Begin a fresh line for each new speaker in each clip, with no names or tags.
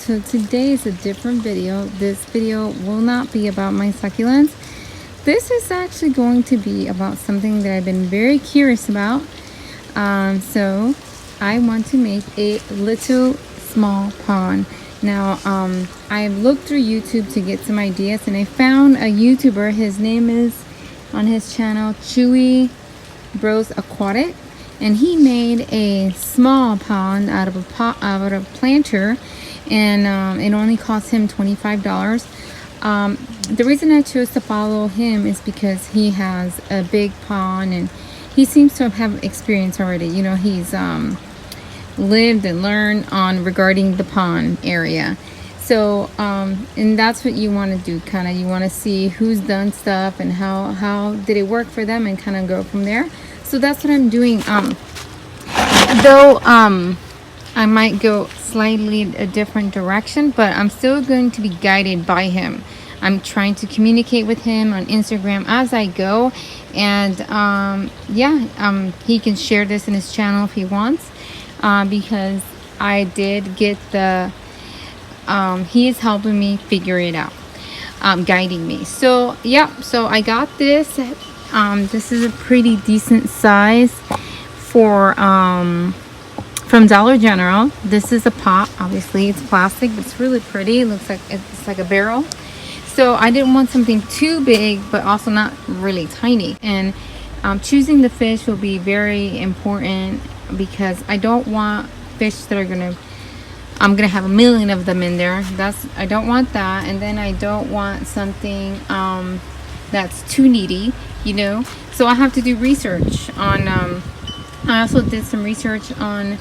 So today is a different video. This video will not be about my succulents. This is actually going to be about something that I've been very curious about. So I want to make a little small pond. Now I've looked through YouTube to get some ideas, and I found a YouTuber. His name is, on his channel, Chewy Bros Aquatic, and he made a small pond out of a planter, and it only cost him $25. The reason I chose to follow him is because he has a big pond, and he seems to have experience already. You know, he's lived and learned on regarding the pond area. So and that's what you want to do, kind of. You want to see who's done stuff and how did it work for them, and kind of go from there. So that's what I'm doing. Though I might go slightly a different direction, but I'm still going to be guided by him. I'm trying to communicate with him on Instagram as I go, and he can share this in his channel if he wants, because I did get the he is helping me figure it out, guiding me. So so I got this. This is a pretty decent size for from Dollar General. This is a pot. Obviously it's plastic, but it's really pretty. It looks like it's like a barrel. So I didn't want something too big, but also not really tiny. And choosing the fish will be very important, because I don't want fish that are I'm gonna have a million of them in there. I don't want that. And then I don't want something that's too needy, you know. So I have to do research on I also did some research on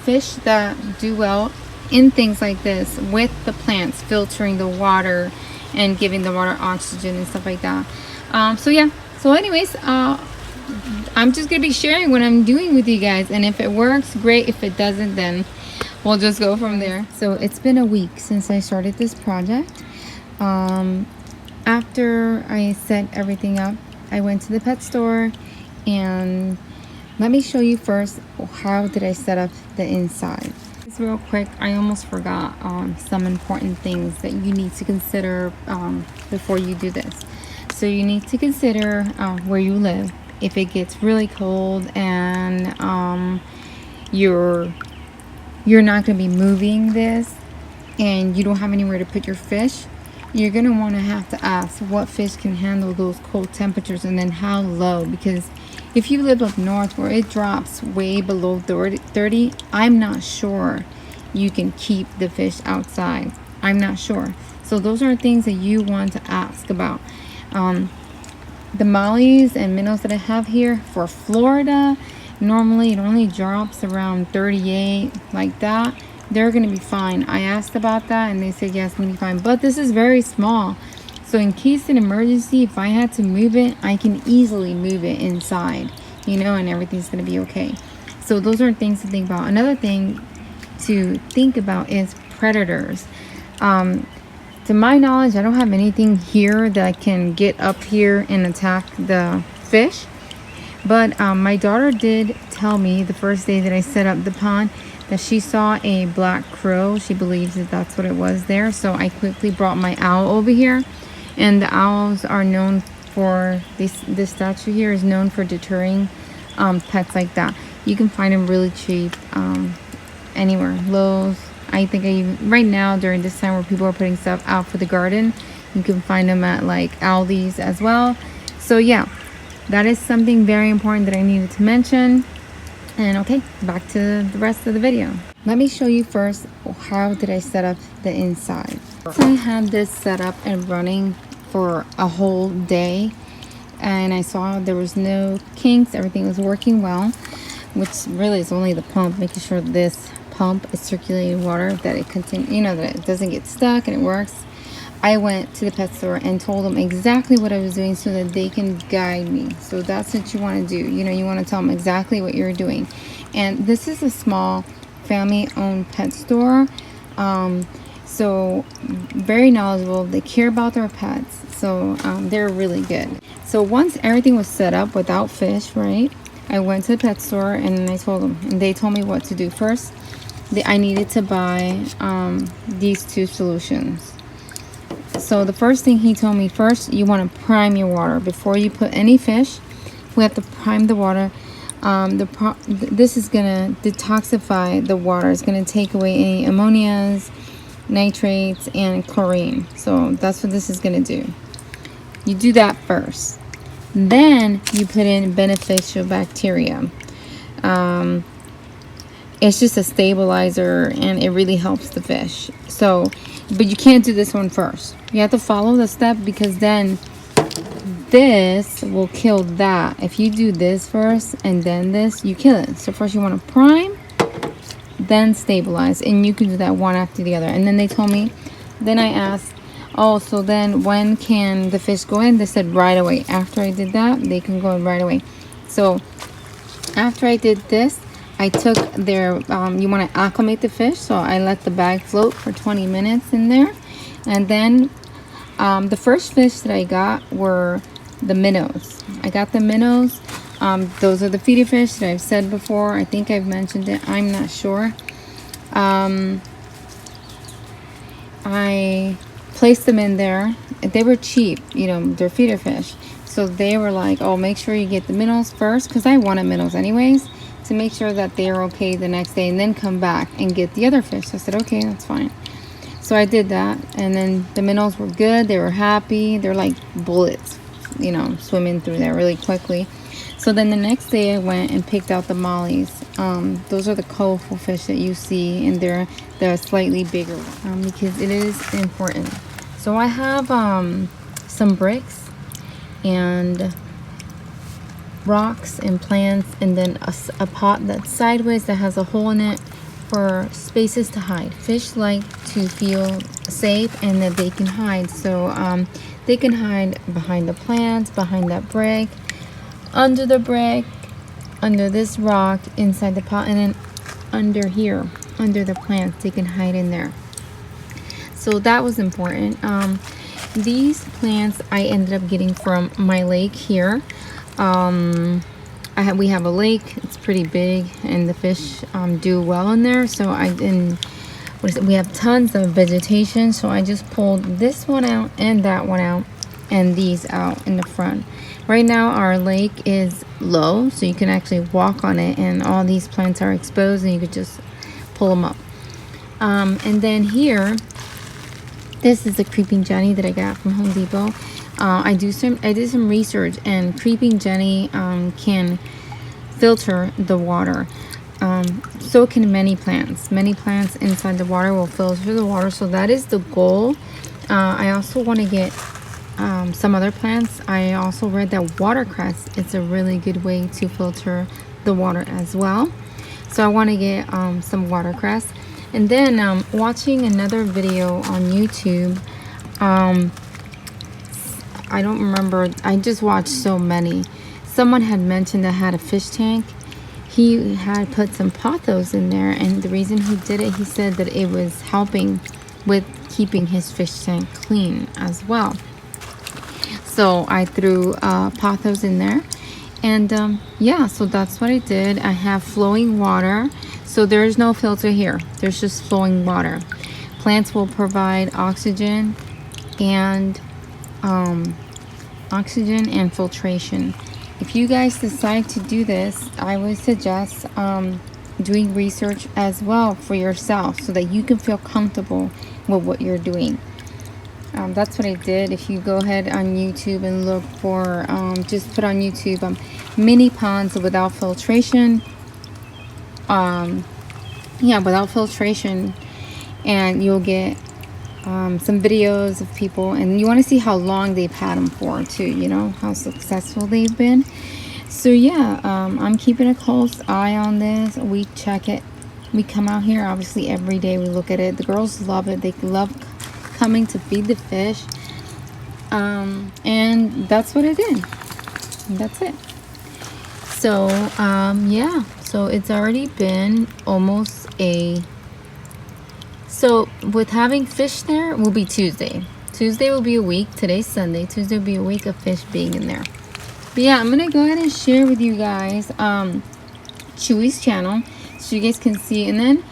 fish that do well in things like this, with the plants, filtering the water and giving the water oxygen and stuff like that. So anyways, I'm just gonna be sharing what I'm doing with you guys, and if it works, great. If it doesn't, then we'll just go from there. So it's been a week since I started this project. After I set everything up, I went to the pet store, and let me show you first how did I set up the inside. Just real quick, I almost forgot some important things that you need to consider before you do this. So you need to consider where you live. If it gets really cold and you're not going to be moving this, and you don't have anywhere to put your fish, you're going to want to have to ask what fish can handle those cold temperatures, and then how low. Because if you live up north where it drops way below 30, I'm not sure you can keep the fish outside. I'm not sure. So those are things that you want to ask about. The mollies and minnows that I have here for Florida, normally it only drops around 38, like that. They're going to be fine. I asked about that, and they said yes, it's going to be fine. But this is very small, so in case of an emergency, if I had to move it, I can easily move it inside, you know, and everything's going to be okay. So those are things to think about. Another thing to think about is predators. To my knowledge, I don't have anything here that can get up here and attack the fish. But my daughter did tell me the first day that I set up the pond that she saw a black crow. She believes that that's what it was there. So I quickly brought my owl over here. And the owls are known for, this statue here is known for deterring pets like that. You can find them really cheap anywhere. Lowe's. I think right now during this time where people are putting stuff out for the garden, you can find them at like Aldi's as well. So yeah, that is something very important that I needed to mention. And okay, back to the rest of the video. Let me show you first how did I set up the inside. So I had this set up and running for a whole day, and I saw there was no kinks. Everything was working well, which really is only the pump, making sure this pump is circulating water, that it continue, you know, that it doesn't get stuck and it works. I went to the pet store and told them exactly what I was doing so that they can guide me. So that's what you want to do. You know, you want to tell them exactly what you're doing. And this is a small family-owned pet store. So very knowledgeable. They care about their pets. So they're really good. So once everything was set up without fish, right, I went to the pet store and I told them, and they told me what to do. First, I needed to buy these two solutions. So the first thing he told me, first you want to prime your water before you put any fish. We have to prime the water. This is gonna detoxify the water. It's gonna take away any ammonias, nitrates, and chlorine. So that's what this is gonna do. You do that first. Then you put in beneficial bacteria. It's just a stabilizer, and it really helps the fish. So, but you can't do this one first. You have to follow the step, because then this will kill that. If you do this first and then this, you kill it. So first you want to prime, then stabilize, and you can do that one after the other. And then they told me, then I asked, oh, so then when can the fish go in? They said right away. After I did that, they can go in right away. So after I did this, I took their, you want to acclimate the fish, so I let the bag float for 20 minutes in there. And then the first fish that I got were the minnows. I got the minnows. Those are the feeder fish that I've said before. I think I've mentioned it. I'm not sure. I placed them in there. They were cheap, you know, they're feeder fish. So they were like, oh, make sure you get the minnows first, because I wanted minnows anyways, to make sure that they're okay the next day, and then come back and get the other fish. So I said, okay, that's fine. So I did that, and then the minnows were good. They were happy. They're like bullets, you know, swimming through there really quickly. So then the next day I went and picked out the mollies. Those are the colorful fish that you see, and they're slightly bigger, because it is important. So I have some bricks and rocks and plants, and then a pot that's sideways that has a hole in it for spaces to hide. Fish like to feel safe and that they can hide. So they can hide behind the plants, behind that brick, under the brick, under this rock, inside the pot, and then under here, under the plants, they can hide in there. So that was important. These plants I ended up getting from my lake here. We have a lake. It's pretty big, and the fish do well in there. So we have tons of vegetation. So I just pulled this one out and that one out, and these out in the front. Right now our lake is low, so you can actually walk on it, and all these plants are exposed, and you could just pull them up. And then here, this is the creeping Jenny that I got from Home Depot. I did some research, and creeping Jenny can filter the water. So can many plants. Many plants inside the water will filter the water, so that is the goal. I also want to get some other plants. I also read that watercress is a really good way to filter the water as well. So I want to get some watercress. And then watching another video on YouTube, I don't remember, I just watched so many. Someone had mentioned that had a fish tank. He had put some pothos in there, and the reason he did it, he said that it was helping with keeping his fish tank clean as well. So I threw pothos in there, and yeah, so that's what I did. I have flowing water, so there's no filter here. There's just flowing water. Plants will provide oxygen and filtration. If you guys decide to do this, I would suggest doing research as well for yourself, so that you can feel comfortable with what you're doing. That's what I did. If you go ahead on YouTube and look for, just put on YouTube mini ponds without filtration. Yeah, without filtration, and you'll get some videos of people, and you want to see how long they've had them for too, you know, how successful they've been. So yeah, I'm keeping a close eye on this. We check it. We come out here obviously every day. We look at it. The girls love it. They love coming to feed the fish, and that's what I did. That's it. So yeah, so it's already been almost so with having fish there will be Tuesday. Tuesday will be a week. Today's Sunday. Tuesday will be a week of fish being in there. But yeah, I'm gonna go ahead and share with you guys Chewy's channel, so you guys can see. And then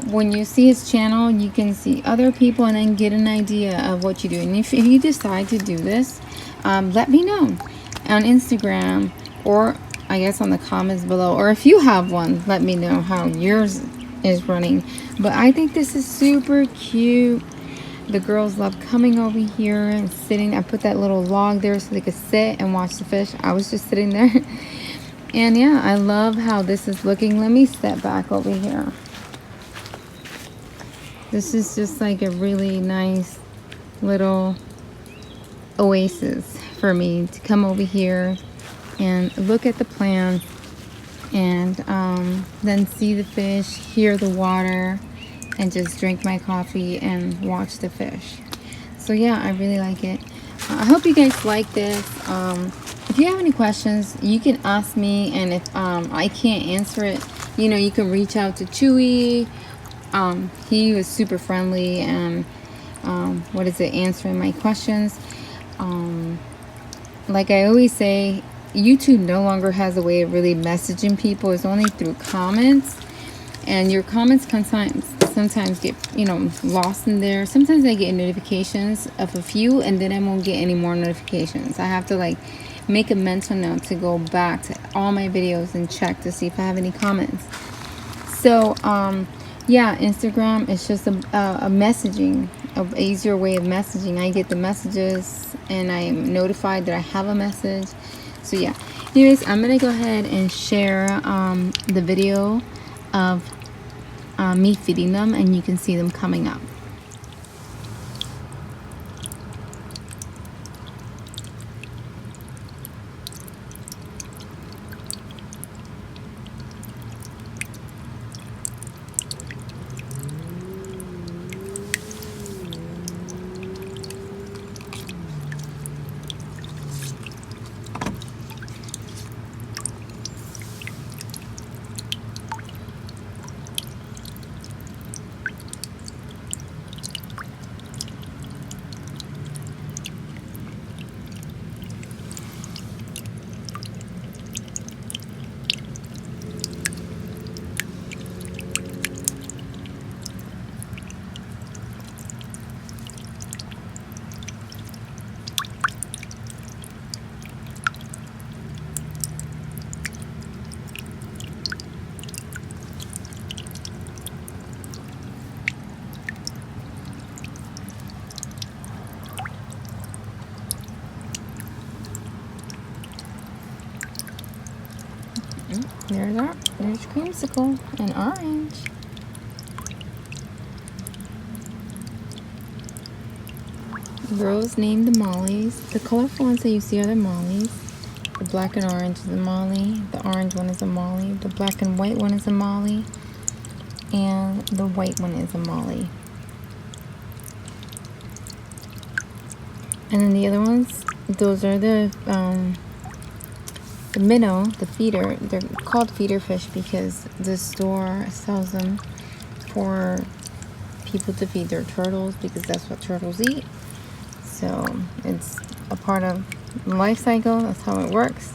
when you see his channel, you can see other people and then get an idea of what you do. And if you decide to do this, let me know on Instagram, or I guess on the comments below, or if you have one, let me know how yours is running. But I think this is super cute. The girls love coming over here and sitting. I put that little log there so they could sit and watch the fish. I was just sitting there. And yeah, I love how this is looking. Let me step back over here. This is just like a really nice little oasis for me to come over here and look at the plants, and then see the fish, hear the water, and just drink my coffee and watch the fish. So yeah, I really like it. I hope you guys like this. If you have any questions, you can ask me, and if I can't answer it, you know, you can reach out to Chewy. He was super friendly and answering my questions. Like I always say, YouTube no longer has a way of really messaging people. It's only through comments, and your comments can sometimes get, you know, lost in there. Sometimes I get notifications of a few, and then I won't get any more notifications. I have to like make a mental note to go back to all my videos and check to see if I have any comments. So yeah, Instagram is just a messaging, an easier way of messaging. I get the messages and I am notified that I have a message. So yeah, anyways, I'm gonna go ahead and share the video of me feeding them, and you can see them coming up. There's creamsicle and orange. The girls named the mollies. The colorful ones that you see are the mollies. The black and orange is a molly. The orange one is a molly. The black and white one is a molly. And the white one is a molly. And then the other ones, those are the minnow, the feeder. They're called feeder fish because the store sells them for people to feed their turtles, because that's what turtles eat. So it's a part of life cycle. That's how it works.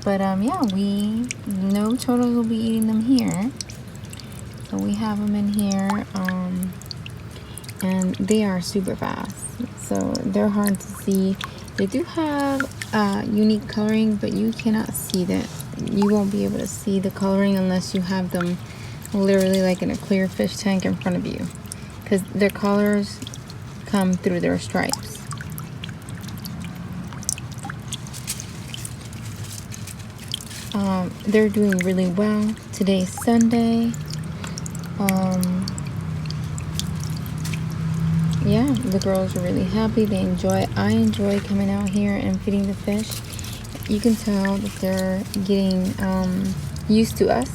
But yeah, we know turtles will be eating them here. So we have them in here, and they are super fast. So they're hard to see. They do have unique coloring, but you cannot see that. You won't be able to see the coloring unless you have them literally like in a clear fish tank in front of you, because their colors come through their stripes. They're doing really well. Today's Sunday. Yeah, the girls are really happy. They enjoy it. I enjoy coming out here and feeding the fish. You can tell that they're getting used to us,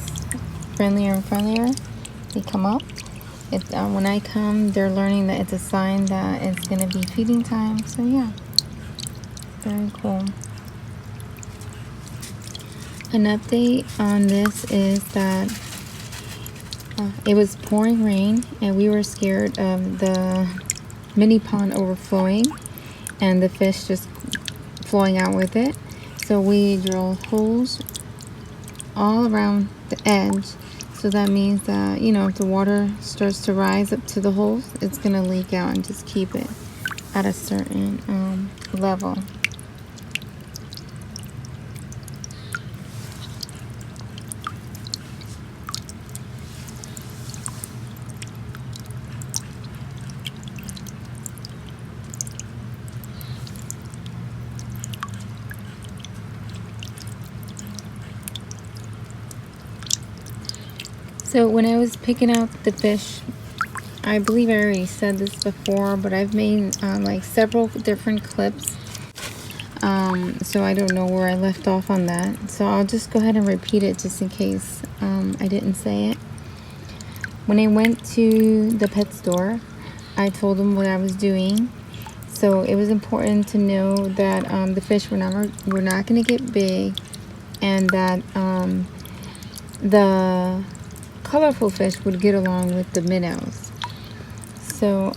friendlier and friendlier. They come up. When I come, they're learning that it's a sign that it's going to be feeding time. So yeah, very cool. An update on this is that it was pouring rain, and we were scared of the mini pond overflowing and the fish just flowing out with it. So we drilled holes all around the edge So that means that, you know, if the water starts to rise up to the holes, it's gonna leak out, and just keep it at a certain level. So when I was picking out the fish, I believe I already said this before, but I've made like several different clips. So I don't know where I left off on that. So I'll just go ahead and repeat it just in case I didn't say it. When I went to the pet store, I told them what I was doing. So it was important to know that the fish were not going to get big, and that the colorful fish would get along with the minnows. So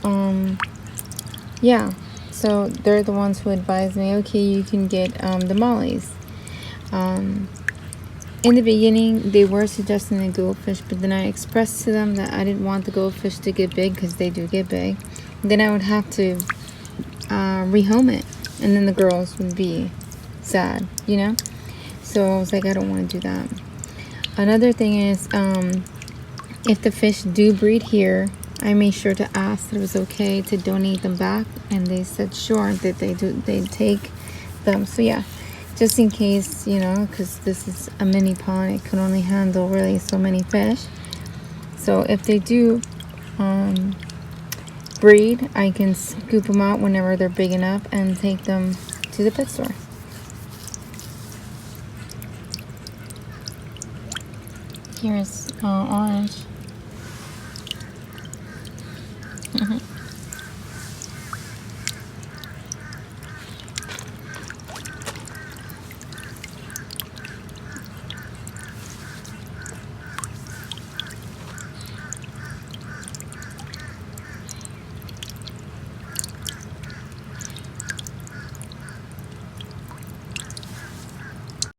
yeah, so they're the ones who advised me, okay, you can get the mollies. In the beginning, they were suggesting the goldfish, but then I expressed to them that I didn't want the goldfish to get big, because they do get big. Then I would have to rehome it, and then the girls would be sad, you know? So I was like, I don't want to do that. Another thing is, if the fish do breed here, I made sure to ask that it was okay to donate them back, and they said sure, that they'd take them. So yeah, just in case, you know, because this is a mini pond, it can only handle really so many fish. So if they do breed, I can scoop them out whenever they're big enough and take them to the pet store. Here's orange.